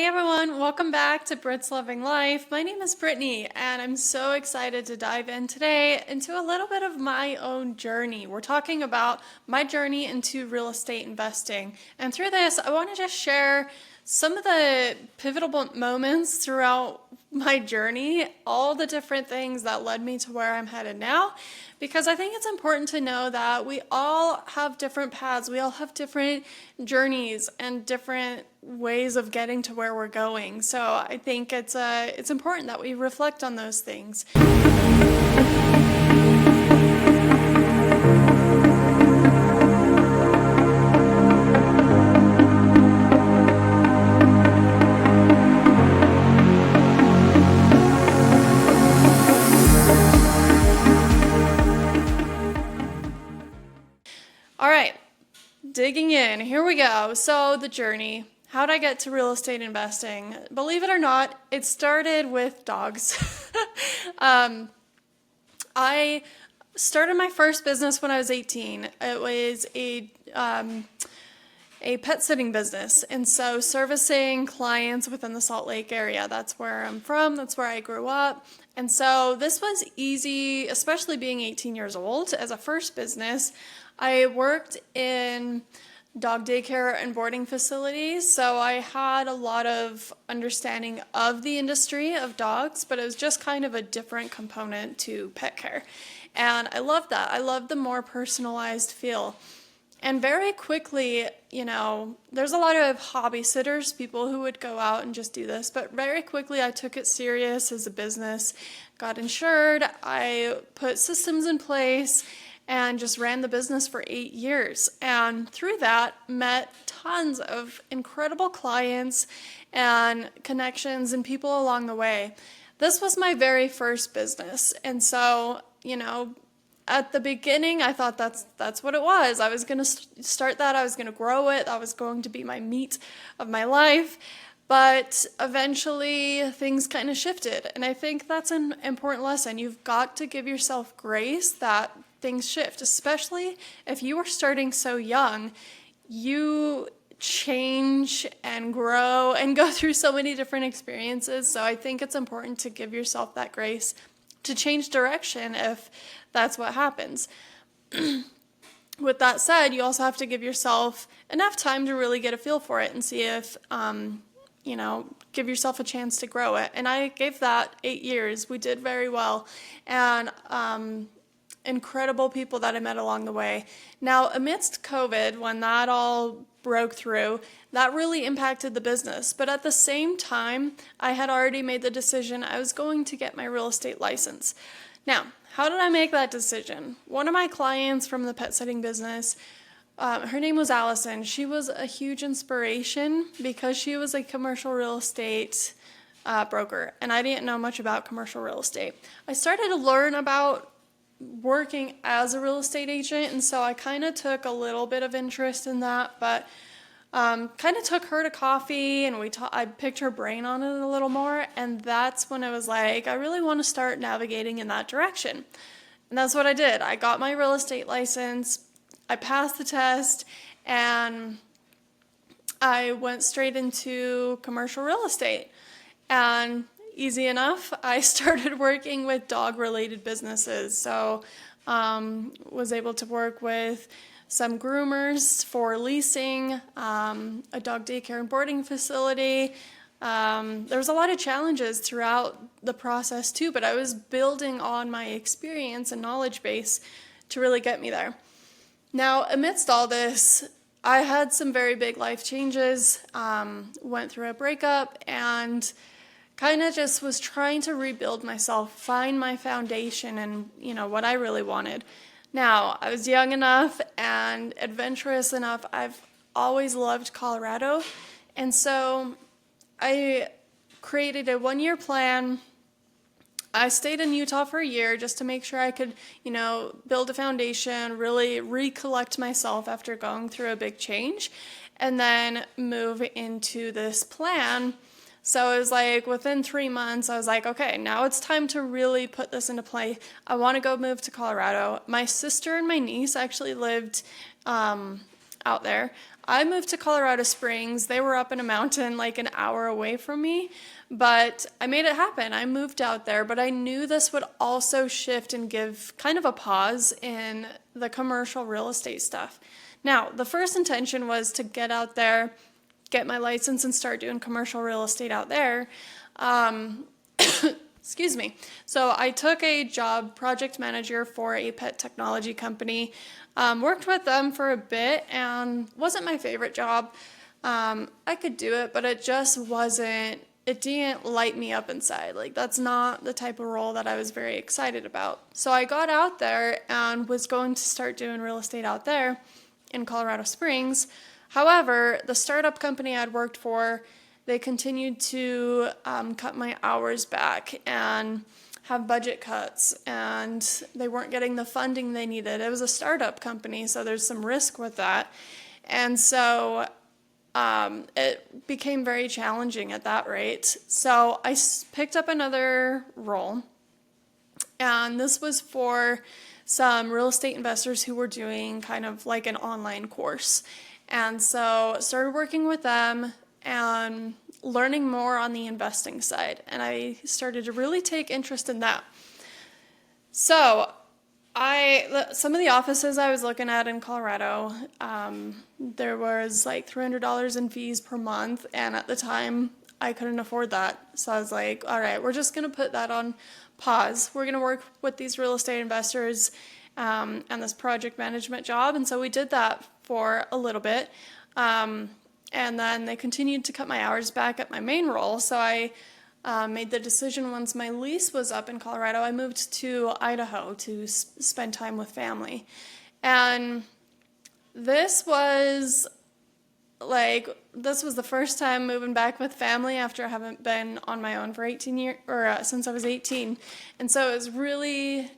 everyone, welcome back to Brits Loving Life. My name is Brittany and I'm so excited to dive in today into a little bit of my own journey. We're talking about my journey into real estate investing, and through this I want to just share some of the pivotal moments throughout my journey, all the different things that led me to where I'm headed now, because I think it's important to know that we all have different paths, we all have different journeys and different ways of getting to where we're going. So I think it's important that we reflect on those things. All right, digging in, here we go. So the journey. How'd I get to real estate investing? Believe it or not, it started with dogs. I started my first business when I was 18. It was a pet sitting business, and so servicing clients within the Salt Lake area. That's where I'm from, that's where I grew up. And so this was easy, especially being 18 years old. As a first business, I worked in dog daycare and boarding facilities, so I had a lot of understanding of the industry of dogs, but it was just kind of a different component to pet care. And I loved that. I loved the more personalized feel. And very quickly, there's a lot of hobby sitters, people who would go out and just do this, but very quickly I took it serious as a business, got insured, I put systems in place, and just ran the business for 8 years. And through that, met tons of incredible clients and connections and people along the way. This was my very first business. And so, at the beginning, I thought that's what it was. I was going to start that. I was going to grow it. That was going to be my meat of my life. But eventually, things kind of shifted. And I think that's an important lesson. You've got to give yourself grace that things shift, especially if you are starting so young. You change and grow and go through so many different experiences. So I think it's important to give yourself that grace to change direction if that's what happens. With that said, you also have to give yourself enough time to really get a feel for it and see if, give yourself a chance to grow it. And I gave that 8 years. We did very well. And incredible people that I met along the way. Now, amidst COVID, when that all broke through, that really impacted the business. But at the same time, I had already made the decision I was going to get my real estate license. Now, how did I make that decision? One of my clients from the pet sitting business, her name was Allison. She was a huge inspiration because she was a commercial real estate broker, and I didn't know much about commercial real estate. I started to learn about working as a real estate agent, and so I kind of took a little bit of interest in that, but kind of took her to coffee, and I picked her brain on it a little more, and that's when I was like, I really want to start navigating in that direction. And that's what I did. I got my real estate license, I passed the test, and I went straight into commercial real estate. And easy enough, I started working with dog-related businesses. So was able to work with some groomers for leasing, a dog daycare and boarding facility. There was a lot of challenges throughout the process too, but I was building on my experience and knowledge base to really get me there. Now, amidst all this, I had some very big life changes, went through a breakup, and kind of just was trying to rebuild myself, find my foundation and, what I really wanted. Now, I was young enough and adventurous enough. I've always loved Colorado. And so I created a 1-year plan. I stayed in Utah for a year just to make sure I could, build a foundation, really recollect myself after going through a big change, and then move into this plan. So it was like within 3 months, I was like, okay, now it's time to really put this into play. I want to go move to Colorado. My sister and my niece actually lived out there. I moved to Colorado Springs. They were up in a mountain like an hour away from me, but I made it happen. I moved out there, but I knew this would also shift and give kind of a pause in the commercial real estate stuff. Now, the first intention was to get out there, get my license, and start doing commercial real estate out there. Excuse me. So I took a job, project manager for a pet technology company, worked with them for a bit, and wasn't my favorite job. I could do it, but it just wasn't, it didn't light me up inside. Like, that's not the type of role that I was very excited about. So I got out there and was going to start doing real estate out there in Colorado Springs. However, the startup company I'd worked for, they continued to cut my hours back and have budget cuts, and they weren't getting the funding they needed. It was a startup company, so there's some risk with that. And so it became very challenging at that rate. So I picked up another role, and this was for some real estate investors who were doing kind of like an online course. And so started working with them and learning more on the investing side. And I started to really take interest in that. So some of the offices I was looking at in Colorado, there was like $300 in fees per month. And at the time, I couldn't afford that. So I was like, all right, we're just going to put that on pause. We're going to work with these real estate investors and this project management job. And so we did that for a little bit. And then they continued to cut my hours back at my main role. So I made the decision once my lease was up in Colorado, I moved to Idaho to spend time with family. And this was the first time moving back with family after I haven't been on my own for 18 years, or since I was 18. And so it was really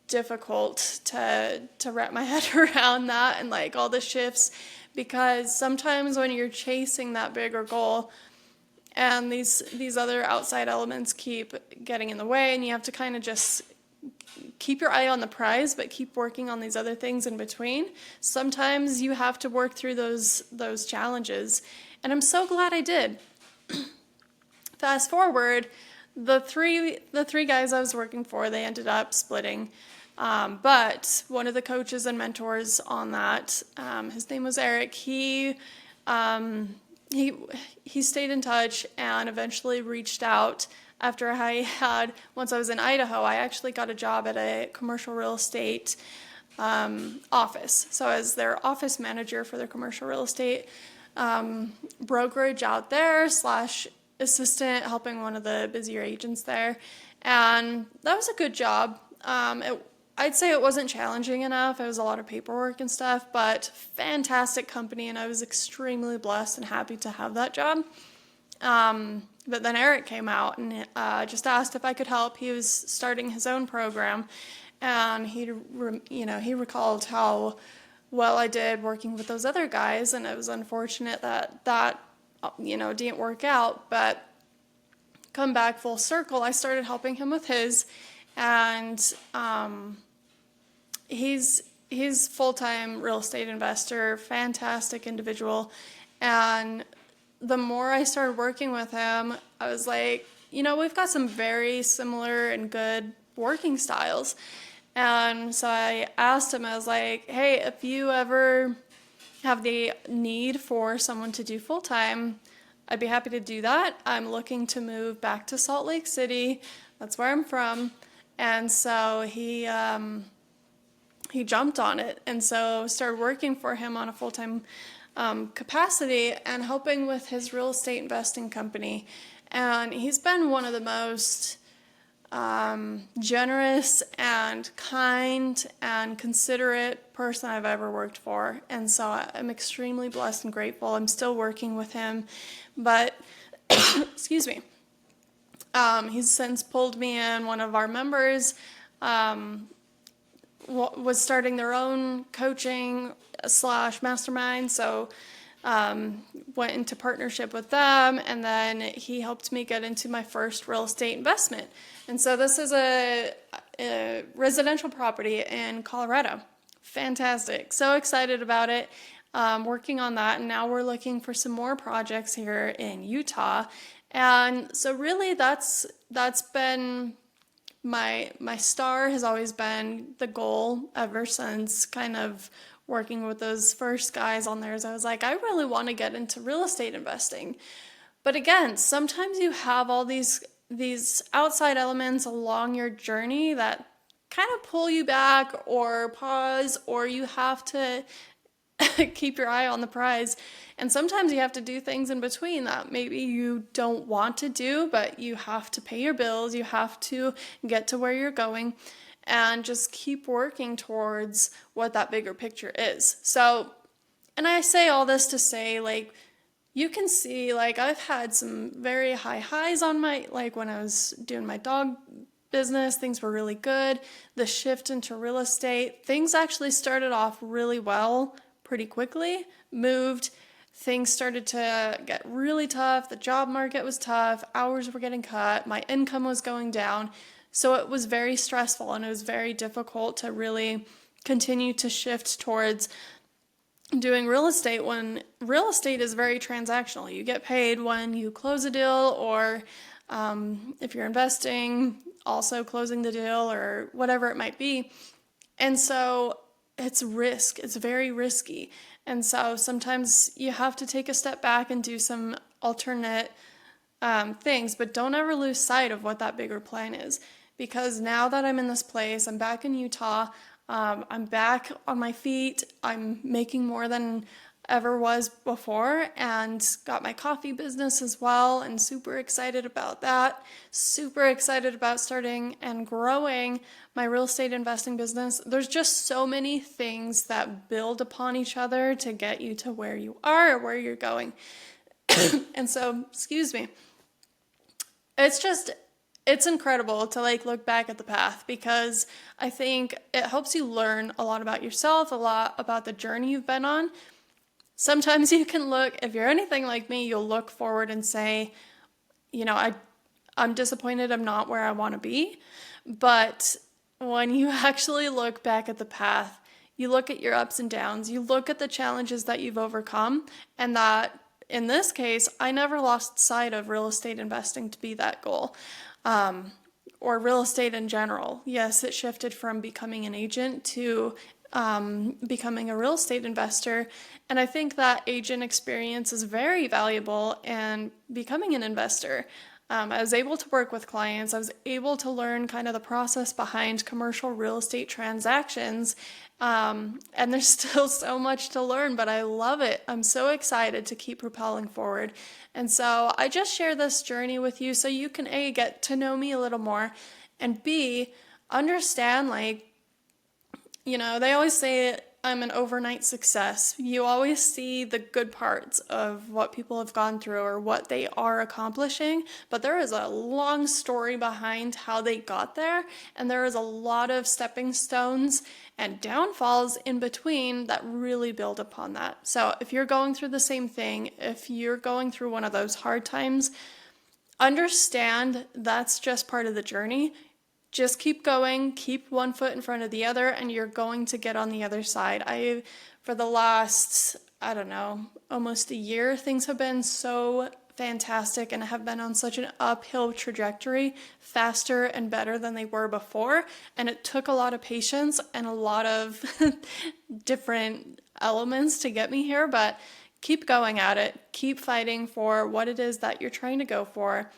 difficult to wrap my head around that and like all the shifts, because sometimes when you're chasing that bigger goal and these other outside elements keep getting in the way, and you have to kind of just keep your eye on the prize but keep working on these other things in between. Sometimes you have to work through those challenges, and I'm so glad I did. Fast forward, the three guys I was working for, they ended up splitting. But one of the coaches and mentors on that, his name was Eric. He stayed in touch and eventually reached out after once I was in Idaho, I actually got a job at a commercial real estate office. So as their office manager for their commercial real estate brokerage out there / assistant, helping one of the busier agents there. And that was a good job. I'd say it wasn't challenging enough. It was a lot of paperwork and stuff, but fantastic company, and I was extremely blessed and happy to have that job. But then Eric came out and just asked if I could help. He was starting his own program, and he recalled how well I did working with those other guys, and it was unfortunate that didn't work out. But come back full circle, I started helping him with his, and he's full-time real estate investor, fantastic individual, and the more I started working with him, I was like, we've got some very similar and good working styles. And so I asked him, I was like, hey, if you ever have the need for someone to do full-time, I'd be happy to do that. I'm looking to move back to Salt Lake City. That's where I'm from. And so he jumped on it, and so started working for him on a full-time capacity and helping with his real estate investing company. And he's been one of the most generous and kind and considerate person I've ever worked for. And so I'm extremely blessed and grateful. I'm still working with him, but excuse me. He's since pulled me in. One of our members was starting their own coaching / mastermind, so went into partnership with them, and then he helped me get into my first real estate investment. And so this is a residential property in Colorado. Fantastic. So excited about it. working on that. And now we're looking for some more projects here in Utah. And so really that's been my star has always been the goal ever since kind of working with those first guys on there. As I was like, I really want to get into real estate investing. But again, sometimes you have all these outside elements along your journey that kind of pull you back or pause, or you have to keep your eye on the prize. And sometimes you have to do things in between that maybe you don't want to do, but you have to pay your bills, you have to get to where you're going, and just keep working towards what that bigger picture is. So, and I say all this to say, like, you can see, like, I've had some very high highs on my, like, when I was doing my dog business, things were really good. The shift into real estate, things actually started off really well pretty quickly, moved, things started to get really tough, the job market was tough, hours were getting cut, my income was going down, so it was very stressful and it was very difficult to really continue to shift towards doing real estate when real estate is very transactional. You get paid when you close a deal, or if you're investing, also closing the deal or whatever it might be. And so it's risk. It's very risky. And so sometimes you have to take a step back and do some alternate things, but don't ever lose sight of what that bigger plan is. Because now that I'm in this place, I'm back in Utah, I'm back on my feet, I'm making more than ever was before, and got my coffee business as well, and super excited about that. Super excited about starting and growing my real estate investing business. There's just so many things that build upon each other to get you to where you are or where you're going. And so, excuse me, it's incredible to like look back at the path, because I think it helps you learn a lot about yourself, a lot about the journey you've been on. Sometimes you can look, if you're anything like me, you'll look forward and say, you know, I'm disappointed I'm not where I want to be. But when you actually look back at the path, you look at your ups and downs, you look at the challenges that you've overcome, and that in this case, I never lost sight of real estate investing to be that goal. Or real estate in general. Yes, it shifted from becoming an agent to becoming a real estate investor. And I think that agent experience is very valuable in becoming an investor. I was able to work with clients. I was able to learn kind of the process behind commercial real estate transactions. And there's still so much to learn, but I love it. I'm so excited to keep propelling forward. And so I just share this journey with you so you can A, get to know me a little more, and B, understand, like, you know, they always say I'm an overnight success. You always see the good parts of what people have gone through or what they are accomplishing, but there is a long story behind how they got there, and there is a lot of stepping stones and downfalls in between that really build upon that. So if you're going through the same thing, if you're going through one of those hard times, understand that's just part of the journey. Just keep going, keep one foot in front of the other, and you're going to get on the other side. For the last, I don't know, almost a year, things have been so fantastic and have been on such an uphill trajectory, faster and better than they were before. And it took a lot of patience and a lot of different elements to get me here, but keep going at it. Keep fighting for what it is that you're trying to go for.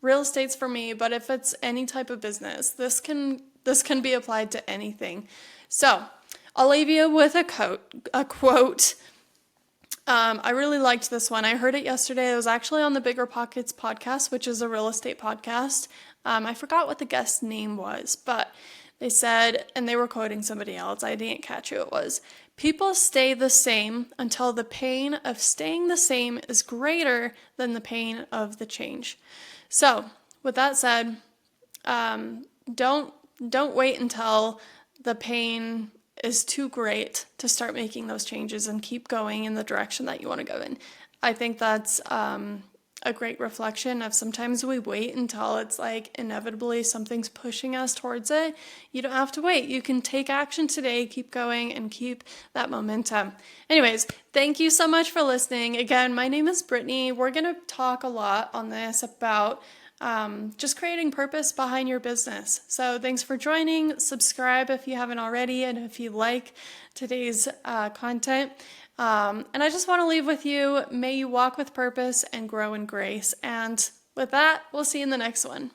Real estate's for me, but if it's any type of business, this can be applied to anything. So I'll leave you with a quote. I really liked this one. I heard it yesterday. It was actually on the Bigger Pockets podcast, which is a real estate podcast. I forgot what the guest's name was, but they said, and they were quoting somebody else, I didn't catch who it was. People stay the same until the pain of staying the same is greater than the pain of the change. So, with that said, don't wait until the pain is too great to start making those changes, and keep going in the direction that you want to go in. I think that's a great reflection of sometimes we wait until it's like inevitably something's pushing us towards it. You don't have to wait. You can take action today, keep going, and keep that momentum. Anyways, thank you so much for listening. Again, my name is Brittany. We're going to talk a lot on this about just creating purpose behind your business. So thanks for joining. Subscribe if you haven't already, and if you like today's content. And I just want to leave with you, may you walk with purpose and grow in grace. And with that, we'll see you in the next one.